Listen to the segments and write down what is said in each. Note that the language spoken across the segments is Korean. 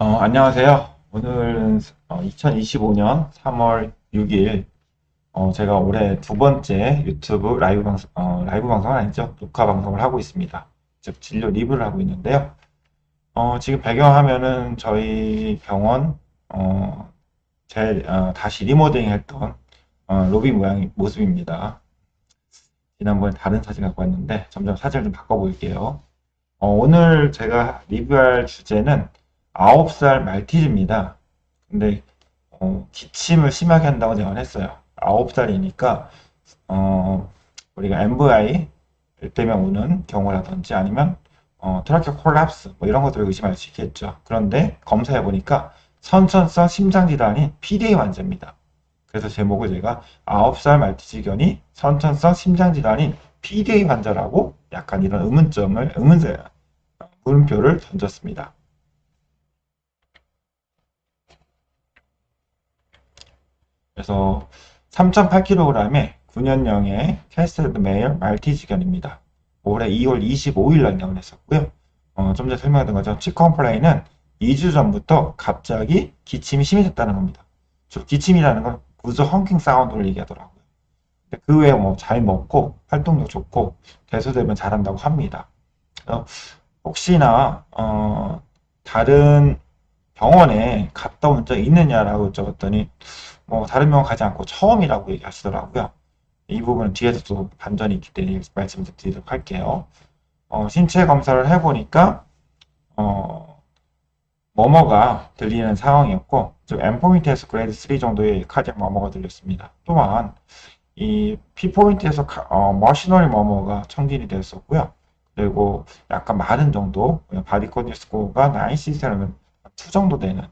안녕하세요. 오늘은 2025년 3월 6일, 제가 올해 두 번째 유튜브 라이브 방송은 아니죠. 녹화 방송을 하고 있습니다. 즉, 진료 리뷰를 하고 있는데요. 지금 배경화면은 저희 병원, 다시 리모델링 했던, 로비 모습입니다. 지난번에 다른 사진 갖고 왔는데, 점점 사진을 좀 바꿔볼게요. 오늘 제가 리뷰할 주제는 9살 말티즈입니다. 근데 기침을 심하게 한다고 제가 했어요. 9살이니까 우리가 MVI 때문에 오는 경우라든지 아니면 트라키오 콜랩스 뭐 이런 것들을 의심할 수 있겠죠. 그런데 검사해 보니까 선천성 심장질환인 PDA 환자입니다. 그래서 제목을 제가 9살 말티즈견이 선천성 심장질환인 PDA 환자라고 약간 이런 물음표를 던졌습니다. 그래서 3.8kg의 9년령의 캐스터드 메일 말티즈견입니다. 올해 2월 25일 날 영원했었고요. 좀 전에 설명했던 것처럼 치컴플레인은 2주 전부터 갑자기 기침이 심해졌다는 겁니다. 기침이라는 건 구조 헝킹 사운드를 얘기하더라고요. 그 외에 뭐 잘 먹고 활동력 좋고 대소대변 잘한다고 합니다. 혹시나 다른 병원에 갔다 온 적 있느냐라고 여쭤봤더니 뭐 다른 병원 가지 않고 처음이라고 얘기하시더라고요. 이 부분은 뒤에서 또 반전이 있기 때문에 말씀드리도록 할게요. 신체 검사를 해보니까 머머가 들리는 상황이었고 즉 end포인트에서 그레이드 3 정도의 카디악 머머가 들렸습니다. 또한 이 P포인트에서 머시너리 머머가 청진이 되었었고요. 그리고 약간 마른 정도 바디 컨디션 스코어가 9C에서는 2 정도 되는.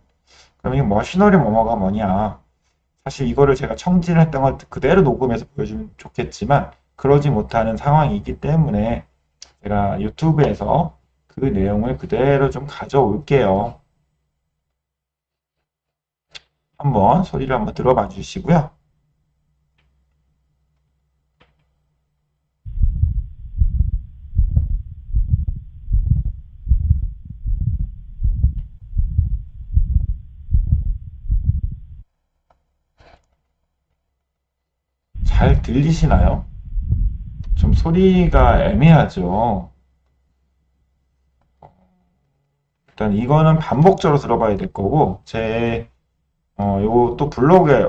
그럼 이 머시너리 머머가 뭐냐? 사실 이거를 제가 청진했던 걸 그대로 녹음해서 보여주면 좋겠지만 그러지 못하는 상황이기 때문에 제가 유튜브에서 그 내용을 그대로 좀 가져올게요. 한번 소리를 한번 들어봐 주시고요. 잘 들리시나요? 좀 소리가 애매하죠. 일단 이거는 반복적으로 들어봐야 될 거고 요 또 블로그에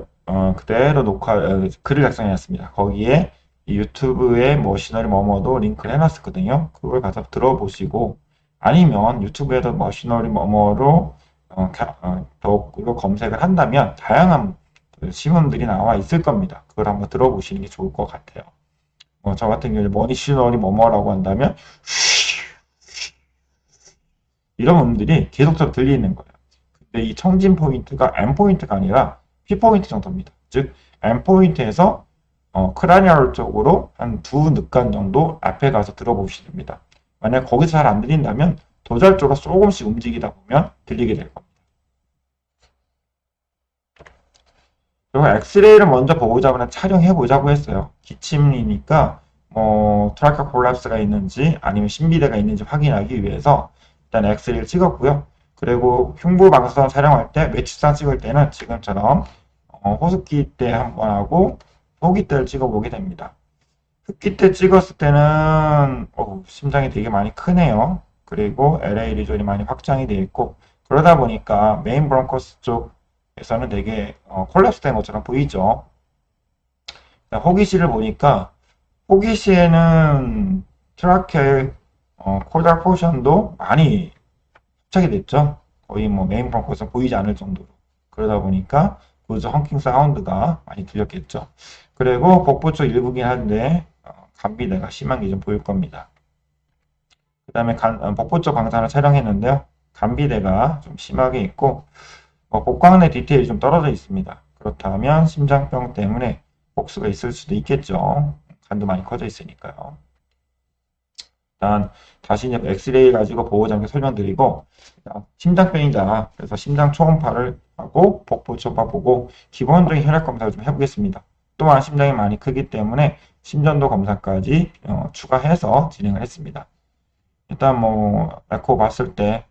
그대로 글을 작성해놨습니다. 거기에 이 유튜브에 머시너리 머머도 링크를 해놨었거든요. 그걸 가서 들어보시고 아니면 유튜브에도 머시너리 머머로 더욱으로 검색을 한다면 다양한 그 시문들이 나와 있을 겁니다. 그걸 한번 들어보시는 게 좋을 것 같아요. 저 같은 경우에 머시너리 머머라고 한다면 이런 음들이 계속적으로 들리는 거예요. 근데 이 청진 포인트가 M 포인트가 아니라 P 포인트 정도입니다. 즉 M 포인트에서 크라니얼 쪽으로 한 2늑간 정도 앞에 가서 들어보시면 됩니다. 만약 거기서 잘 안 들린다면 도잘조가 조금씩 움직이다 보면 들리게 될 겁니다. 그리고 엑스레이를 먼저 보고자 촬영해 보자고 했어요. 기침이니까 트라키오 콜랩스가 있는지 아니면 신비대가 있는지 확인하기 위해서 일단 엑스레이를 찍었고요. 그리고 흉부 방사선 촬영할 때 외출상 찍을 때는 지금처럼 호흡기 때 한 번 하고 호흡기 때를 찍어보게 됩니다. 흡기 때 찍었을 때는 심장이 되게 많이 크네요. 그리고 LA 리존이 많이 확장이 되어 있고 그러다 보니까 메인 브론커스 쪽에서는 되게 콜랩스 된 것처럼 보이죠. 호기시를 보니까 호기시에는 트라케 콜달 포션도 많이 합작이 됐죠. 거의 뭐 메인 브런코에서 보이지 않을 정도로. 그러다 보니까 구조 헝킹 사운드가 많이 들렸겠죠. 그리고 복부 쪽 일부긴 한데 간비대가 심한 게 좀 보일 겁니다. 그 다음에 복부 쪽 광산을 촬영했는데요. 간비대가 좀 심하게 있고 복강내 디테일이 좀 떨어져 있습니다. 그렇다면 심장병 때문에 복수가 있을 수도 있겠죠. 간도 많이 커져 있으니까요. 일단 다시 이제 엑스레이 가지고 보호자께 설명드리고 심장병이다. 그래서 심장 초음파를 하고 복부 초음파 보고 기본적인 혈액 검사를 좀 해보겠습니다. 또한 심장이 많이 크기 때문에 심전도 검사까지 추가해서 진행을 했습니다. 일단 뭐 에코 봤을 때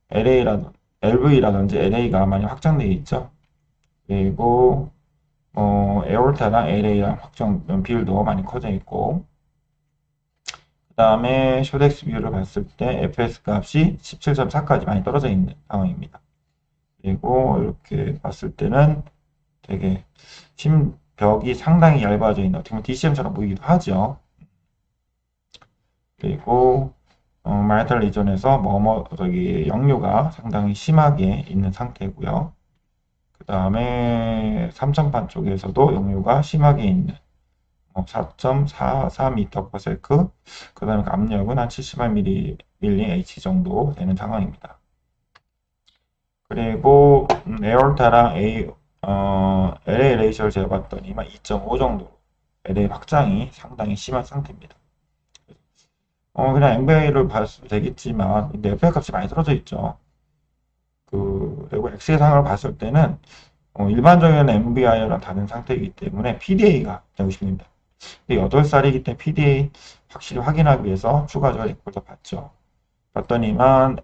LV라든지 LA가 많이 확장되어 있죠. 그리고 에올타랑 LA랑 확정 비율도 많이 커져 있고, 그 다음에 쇼덱스 비율을 봤을 때 FS 값이 17.4까지 많이 떨어져 있는 상황입니다. 그리고 이렇게 봤을 때는 되게 벽이 상당히 얇아져 있는, 어떻게 보면 DCM처럼 보이기도 하죠. 그리고 마이탈 리전에서 저기 역류가 상당히 심하게 있는 상태고요. 그 다음에 3000판 쪽에서도 역류가 심하게 있는 4.44m/s, 그 다음에 압력은 한 78mH 정도 되는 상황입니다. 그리고 에어타랑 LA 레이셔를 재봤더니만 2.5 정도로 LA 확장이 상당히 심한 상태입니다. 그냥 MBA를 봐도 되겠지만, 근데 FA 값이 많이 떨어져 있죠. 그리고 XA상을 봤을 때는, 일반적인 MBI랑 다른 상태이기 때문에 PDA가 되고 싶습니다. 근데 8살이기 때문에 PDA 확실히 확인하기 위해서 추가적으로 엑볼더 봤죠. 봤더니만,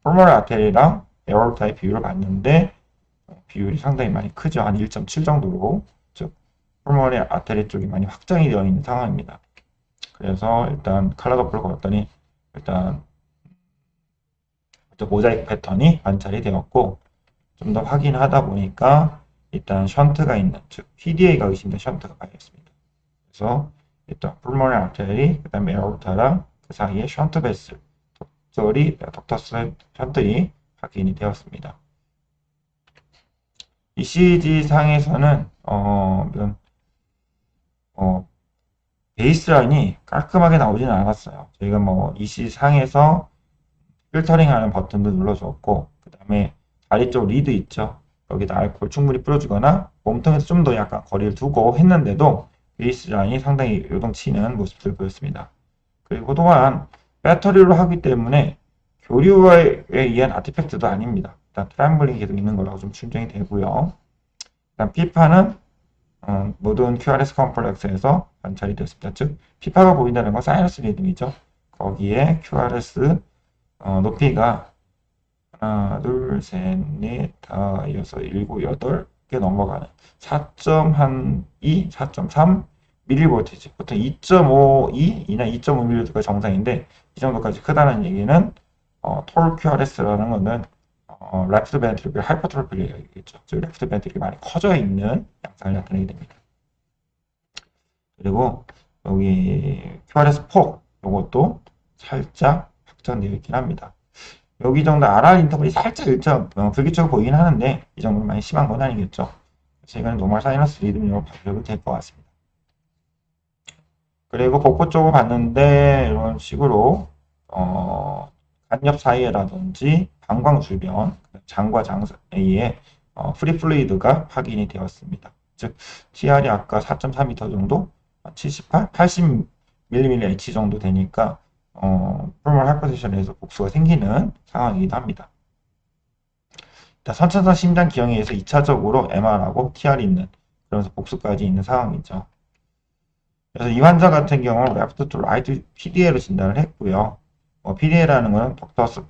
폴모널 아테리랑 에어로타의 비율을 봤는데, 비율이 상당히 많이 크죠. 한 1.7 정도로. 즉, 폴모널 아테리 쪽이 많이 확장이 되어 있는 상황입니다. 그래서 일단 칼라 도플을 걸었더니 일단 모자이크 패턴이 관찰이 되었고, 좀 더 확인하다 보니까 일단 션트가 있는, 즉 PDA가 의심된 션트가 발견했습니다. 그래서 일단 풀모널 아테리, 그 다음에 에어로타랑 그 사이에 션트 베슬 덕터스 션트이 확인이 되었습니다. ECG 상에서는 베이스라인이 깔끔하게 나오지는 않았어요. 저희가 ECG 상에서 필터링하는 버튼도 눌러줬고, 그 다음에 다리 쪽 리드 있죠. 여기다 알코올 충분히 뿌려주거나 몸통에서 좀 더 약간 거리를 두고 했는데도 베이스 라인이 상당히 요동치는 모습을 보였습니다. 그리고 또한 배터리로 하기 때문에 교류에 의한 아티팩트도 아닙니다. 일단 트램블링이 계속 있는 거라고 좀 추정이 되고요. 일단 피파는 모든 QRS 컴플렉스에서 관찰이 되었습니다. 즉 피파가 보인다는 건 사이너스 리듬이죠. 거기에 QRS 높이가 하나, 둘, 셋, 넷, 다, 여섯, 일곱, 여덟 개 넘어가는 4.2, 4.3 mV, 보통 2.52이나 2.5mV가 정상인데 이 정도까지 크다는 얘기는 톨 QRS라는 거는 레프트 벤트리클 하이퍼트로피를 얘기겠죠. 즉 레프트 벤트리클이 많이 커져 있는 양상을 나타내게 됩니다. 그리고 여기 QRS 폭 이것도 살짝 확장되어 있긴 합니다. 여기 정도 RR 인터벌이 살짝 불규칙하게 보이긴 하는데 이 정도는 많이 심한 건 아니겠죠. 그래서 이거는 노멀 사이너스 리듬으로 봐도 될 것 같습니다. 그리고 복부 쪽을 봤는데 이런 식으로 간엽 사이에라든지 방광 주변 장과 장 사이에 프리 플루이드가 확인이 되었습니다. 즉 TR이 아까 4.4m 정도 78, 80mH 정도 되니까 폴모널 하이퍼텐션에서 복수가 생기는 상황이기도 합니다. 선천성 심장 기형에 의해서 2차적으로 MR하고 TR이 있는, 그러면서 복수까지 있는 상황이죠. 그래서 이 환자 같은 경우는 레프트 투 라이트 PDA로 진단을 했고요. PDA라는 것은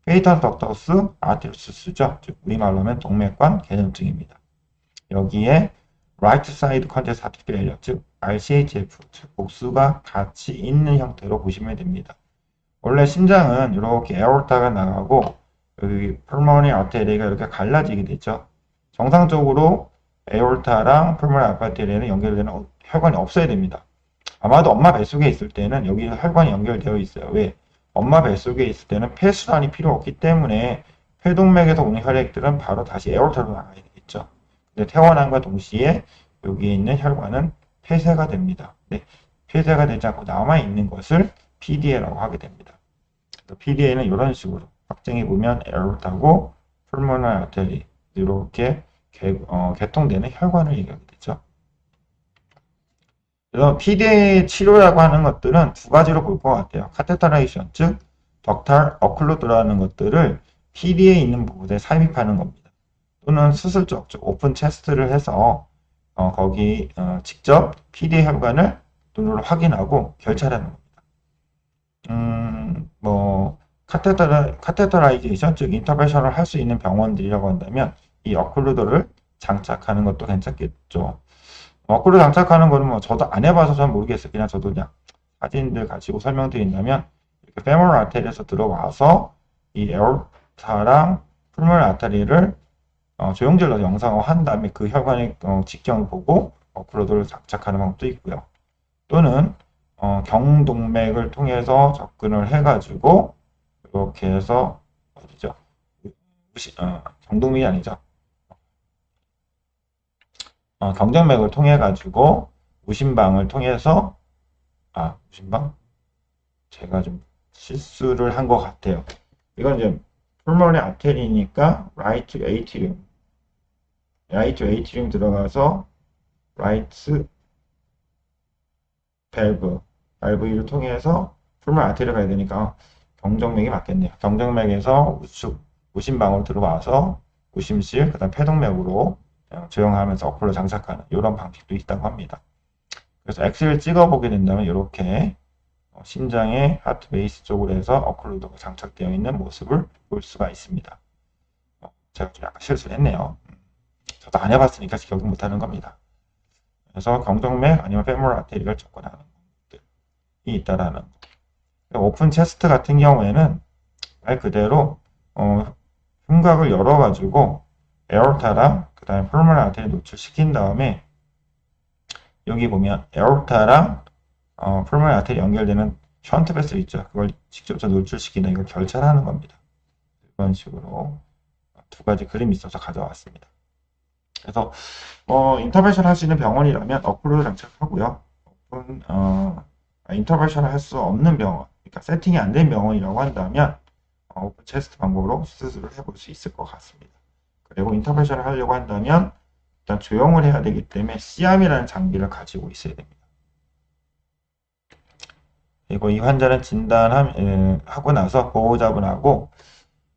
페이턴 덕터스 아테리오스죠. 즉 우리말로 하면 동맥관 개념증입니다. 여기에 라이트 사이드 컨제스 하트 페일리어, 즉 RCHF, 즉 복수가 같이 있는 형태로 보시면 됩니다. 원래 심장은 이렇게 에어르타가 나가고 여기 펄모니 아테리가 이렇게 갈라지게 되죠. 정상적으로 에어르타랑 펄모니 아테리는 연결되는 혈관이 없어야 됩니다. 아마도 엄마 뱃속에 있을 때는 여기 혈관이 연결되어 있어요. 왜? 엄마 뱃속에 있을 때는 폐순환이 필요 없기 때문에 폐동맥에서 오는 혈액들은 바로 다시 에어르타로 나가야 되겠죠. 근데 태어남과 동시에 여기에 있는 혈관은 폐쇄가 됩니다. 네, 폐쇄가 되지 않고 남아있는 것을 PDA라고 하게 됩니다. PDA는 이런 식으로 확정해 보면 에어르타고 펄모널 아테리 이렇게 개통되는 혈관을 얘기하게 되죠. 그래서 PDA 치료라고 하는 것들은 두 가지로 볼 것 같아요. 카테터라이션, 즉 덕탈 어클루드라는 것들을 PDA에 있는 부분에 삽입하는 겁니다. 또는 수술적, 즉 오픈 체스트를 해서 거기 직접 PDA 혈관을 눈으로 확인하고 결찰하는 겁니다. 카테터라이제이션, 즉 인터벤션을 할 수 있는 병원들이라고 한다면 이 어클루더를 장착하는 것도 괜찮겠죠. 어클루더 장착하는 거는 뭐 저도 안 해봐서 잘 모르겠어요. 그냥 저도 그냥 사진들 가지고 설명드린다면 이렇게 페모럴 아테리에서 들어와서 이 에어르타랑 풀모널 아테리를 조형질로 영상화한 다음에 그 혈관의 직경을 보고 어클루더를 장착하는 방법도 있고요. 또는 경동맥을 통해서 접근을 해가지고 이렇게 해서 어디죠? 경동맥이 아니죠. 경정맥을 통해 가지고 우심방을 통해서 우심방? 제가 좀 실수를 한 것 같아요. 이건 이제 풀머리 아테리니까 라이트 에이트리움 들어가서 라이트 발브를 통해서 풀머리 아테리를 가야 되니까 경정맥이 맞겠네요. 경정맥에서 우심방으로 들어와서 우심실, 그 다음 폐동맥으로 조형하면서 어플로 장착하는 이런 방식도 있다고 합니다. 그래서 엑스를 찍어보게 된다면 이렇게 심장의 하트 베이스 쪽으로 해서 어클루더가 장착되어 있는 모습을 볼 수가 있습니다. 제가 좀 약간 실수를 했네요. 저도 안 해봤으니까 기억이 못하는 겁니다. 그래서 경정맥 아니면 페모럴 아테리를 접근하는 것들이 있다라는 거. 오픈 체스트 같은 경우에는 말 그대로 흉곽을 열어가지고 에어르타랑 그 다음에 풀모널 아테리 노출시킨 다음에 여기 보면 에어르타랑 풀모널 아테리 연결되는 션트 베슬 있죠. 그걸 직접 노출시키는 이걸 결찰하는 겁니다. 이런 식으로 두 가지 그림이 있어서 가져왔습니다. 그래서 인터벤션 할 수 있는 병원이라면 어플로 장착하고요. 인터벤션을 할 수 없는 병원, 그러니까 세팅이 안 된 병원이라고 한다면 오픈 체스트 방법으로 수술을 해볼 수 있을 것 같습니다. 그리고 인터벤션을 하려고 한다면 일단 조형을 해야 되기 때문에 C암이라는 장비를 가지고 있어야 됩니다. 그리고 이 환자는 진단하고 나서 보호자분하고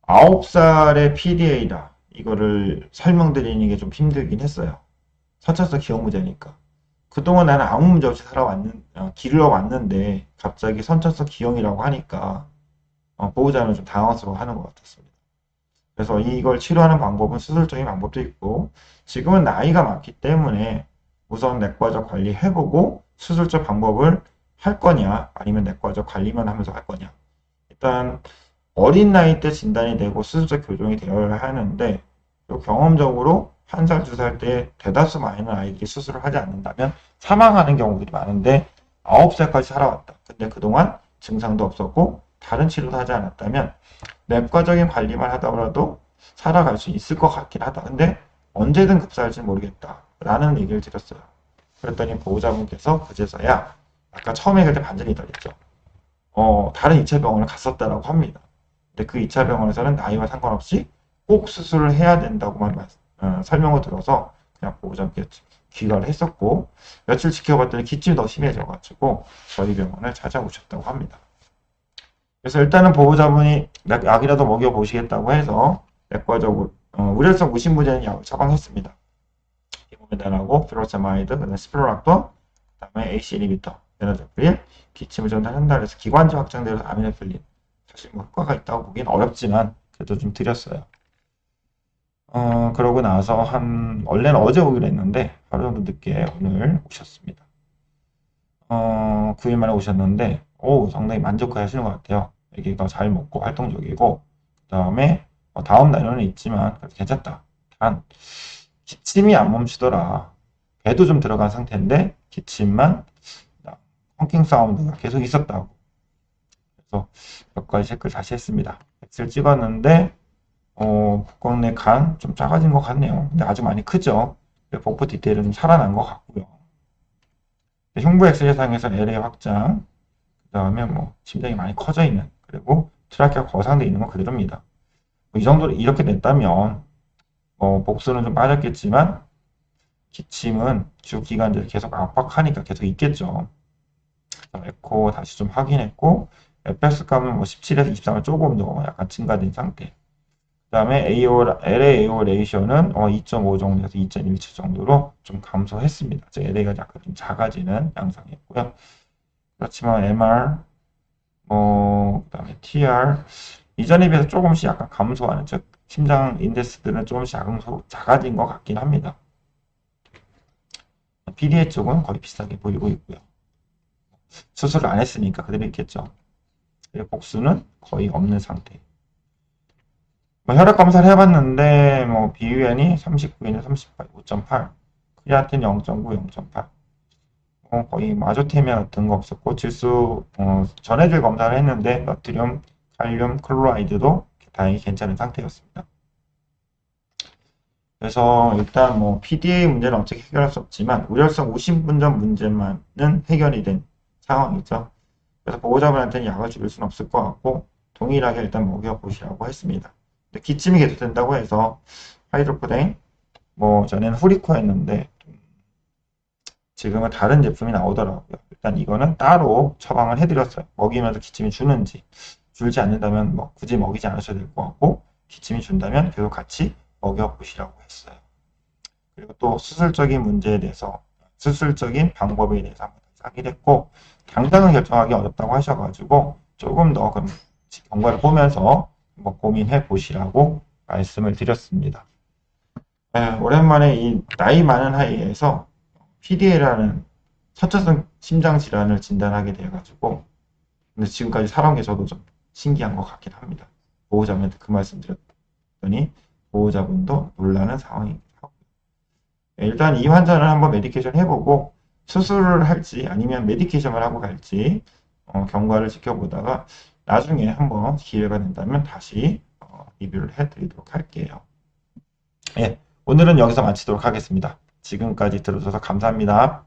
9살의 PDA다. 이거를 설명드리는 게 좀 힘들긴 했어요. 선천성 기형무제니까. 그동안 나는 아무 문제 없이 길러 왔는데 갑자기 선천성 기형이라고 하니까 보호자는 좀 당황스러워하는 것 같았습니다. 그래서 이걸 치료하는 방법은 수술적인 방법도 있고 지금은 나이가 많기 때문에 우선 내과적 관리 해보고 수술적 방법을 할 거냐 아니면 내과적 관리만 하면서 할 거냐. 일단 어린 나이 때 진단이 되고 수술적 교정이 되어야 하는데 경험적으로 1살, 2살 때 대다수 많은 아이들이 수술을 하지 않는다면 사망하는 경우들이 많은데 9살까지 살아왔다. 근데 그동안 증상도 없었고 다른 치료도 하지 않았다면 내과적인 관리만 하더라도 살아갈 수 있을 것 같긴 하다. 근데 언제든 급사할지 모르겠다. 라는 얘기를 드렸어요. 그랬더니 보호자분께서 그제서야 아까 처음에 그때 반전이 떨렸죠. 다른 2차 병원을 갔었다라고 합니다. 근데 그 2차 병원에서는 나이와 상관없이 꼭 수술을 해야 된다고만 설명을 들어서 그냥 보호자분께 귀가를 했었고 며칠 지켜봤더니 기침이 더 심해져가지고 저희 병원을 찾아오셨다고 합니다. 그래서 일단은 보호자분이 약이라도 먹여보시겠다고 해서 내과적으로 우려성 무심무제는 약을 처방했습니다. 이모메단하고 피로세마이드, 그다음에 스피로락돈, 그다음에 AC인히비터, 베나제프릴, 기침을 전달한다 그래서 기관지 확장되어서 아미노필린. 사실 뭐 효과가 있다고 보기는 어렵지만 그래도 좀 드렸어요. 그러고 나서 원래는 어제 오기로 했는데 하루 정도 늦게 오늘 오셨습니다. 9일 만에 오셨는데 상당히 만족해 하시는 것 같아요. 애기가 잘 먹고 활동적이고 그 다음에 다음 날은 있지만 괜찮다. 단 기침이 안 멈추더라. 배도 좀 들어간 상태인데 기침만 헝킹 사운드가 계속 있었다고. 그래서 몇 가지 체크를 다시 했습니다. 엑스를 찍었는데 복강 내 간 좀 작아진 것 같네요. 근데 아주 많이 크죠. 복부 디테일은 좀 살아난 것 같고요. 흉부 엑스레이상에서 LA 확장, 그 다음에 심장이 많이 커져 있는, 그리고 트라키가 거상되어 있는 건 그대로입니다. 이 정도로 이렇게 냈다면 복수는 좀 빠졌겠지만 기침은 주기관지를 계속 압박하니까 계속 있겠죠. 에코 다시 좀 확인했고 FX 값은 17에서 23을 조금 더 약간 증가된 상태. 그 다음에 LAAO 레이셔는 2.5 정도에서 2.17 정도로 좀 감소했습니다. LA가 약간 좀 작아지는 양상이었고요. 그렇지만 MR, 그 다음에 TR 이전에 비해서 조금씩 약간 감소하는, 즉 심장 인데스들은 조금씩 작아진 것 같긴 합니다. PDA 쪽은 거의 비슷하게 보이고 있고요. 수술을 안 했으니까 그대로 있겠죠. 복수는 거의 없는 상태. 혈액 검사를 해봤는데 비위원이 39에는 38, 5.8, 크리아틴 0.9, 0.8. 거의 아조테미아 같은 거 없었고 질소 전해질 검사를 했는데 너트륨, 칼륨, 클로라이드도 다행히 괜찮은 상태였습니다. 그래서 일단 PDA 문제는 어떻게 해결할 수 없지만 우려성 우심분전 문제만은 해결이 된 상황이죠. 그래서 보호자분한테는 약을 줄 수는 없을 것 같고 동일하게 일단 먹여보시라고 했습니다. 근데 기침이 계속 된다고 해서 하이드로코데인, 전에는 후리코였는데 지금은 다른 제품이 나오더라고요. 일단 이거는 따로 처방을 해드렸어요. 먹이면서 기침이 주는지, 줄지 않는다면 굳이 먹이지 않으셔도 될 것 같고 기침이 준다면 계속 같이 먹여보시라고 했어요. 그리고 또 수술적인 문제에 대해서, 수술적인 방법에 대해서 한번 하기도 했고 당장은 결정하기 어렵다고 하셔가지고 조금 더 그럼 경과를 보면서 고민해 보시라고 말씀을 드렸습니다. 네, 오랜만에 이 나이 많은 나이에서 PDA라는 선천성 심장 질환을 진단하게 돼가지고 근데 지금까지 살아온 게 저도 좀 신기한 것 같긴 합니다. 보호자분한테 그 말씀 드렸더니 보호자분도 놀라는 상황이기도 하고 일단 이 환자는 한번 메디케이션 해보고 수술을 할지 아니면 메디케이션을 하고 갈지 경과를 지켜보다가 나중에 한번 기회가 된다면 다시 리뷰를 해드리도록 할게요. 예, 오늘은 여기서 마치도록 하겠습니다. 지금까지 들어주셔서 감사합니다.